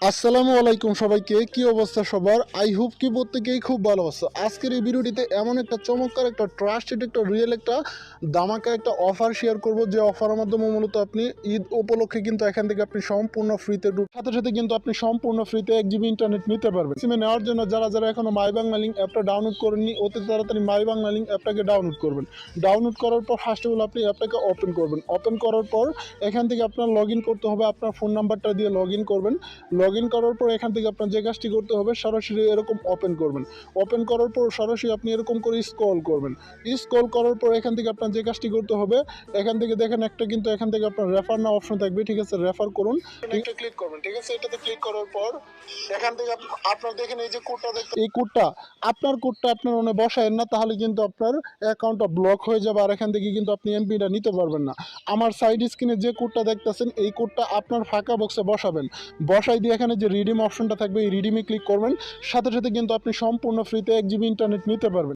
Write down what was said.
আসসালামু আলাইকুম সবাইকে, কি অবস্থা সবার? আই হোপ কি প্রত্যেকেই খুব ভালো আছো। আজকের এই ভিডিওটিতে এমন একটা চমৎকার একটা ট্রাস্টেড একটা রিয়েল একটা দামাকা একটা অফার শেয়ার করব, যে অফারের মাধ্যমে মূলত আপনি ঈদ উপলক্ষে কিন্তু এখান থেকে আপনি সম্পূর্ণ ফ্রিতে সাথে সাথে কিন্তু আপনি সম্পূর্ণ ফ্রিতে 1 GB ইন্টারনেট নিতে পারবেন। সিমে নেওয়ার জন্য যারা যারা এখনো মাই বাংলা লিঙ্ক অ্যাপটা ডাউনলোড করেননি, অতি তাড়াতাড়ি মাই বাংলা লিঙ্ক অ্যাপটাকে ডাউনলোড করবেন। ডাউনলোড করার পর ফার্স্ট অফ অল আপনি অ্যাপটাকে ওপেন করবেন। ওপেন করার পর এখান থেকে আপনার লগ ইন করতে হবে, আপনার ফোন নাম্বারটা দিয়ে লগ ইন করবেন। লগ ইন করার পর এখান থেকে আপনার যে কাজটি করতে হবে, সরাসরি এরকম ওপেন করবেন। ওপেন করার পর সরাসরি আপনি এরকম করে স্ক্রল করবেন। স্ক্রল করার পর এখান থেকে আপনার যে কাজটি করতে হবে, এখান থেকে দেখেন একটা কিন্তু এখান থেকে আপনার রেফার না অপশন থাকবে, ঠিক আছে? রেফার করুন, একটা ক্লিক করবেন, ঠিক আছে? এটাতে ক্লিক করার পর এখান থেকে আপনার দেখেন এই যে কোডটা দেখতে, এই কোডটা আপনার মনে বসায়েন না, তাহলে কিন্তু আপনার অ্যাকাউন্টটা ব্লক হয়ে যাবে, আর এখান থেকে কিন্তু আপনি এমপিটা নিতে পারবেন না। আমার সাইড স্ক্রিনে যে কোডটা দেখতেছেন, এই কোডটা আপনার ফাঁকা বক্সে বসাবেন। বসাই দিয়ে এখানে যে রিডিম অপশনটা থাকবে, এই রিডিমে ক্লিক করবেন। সাথে সাথে কিন্তু আপনি সম্পূর্ণ ফ্রিতে 1 GB ইন্টারনেট নিতে পারবেন।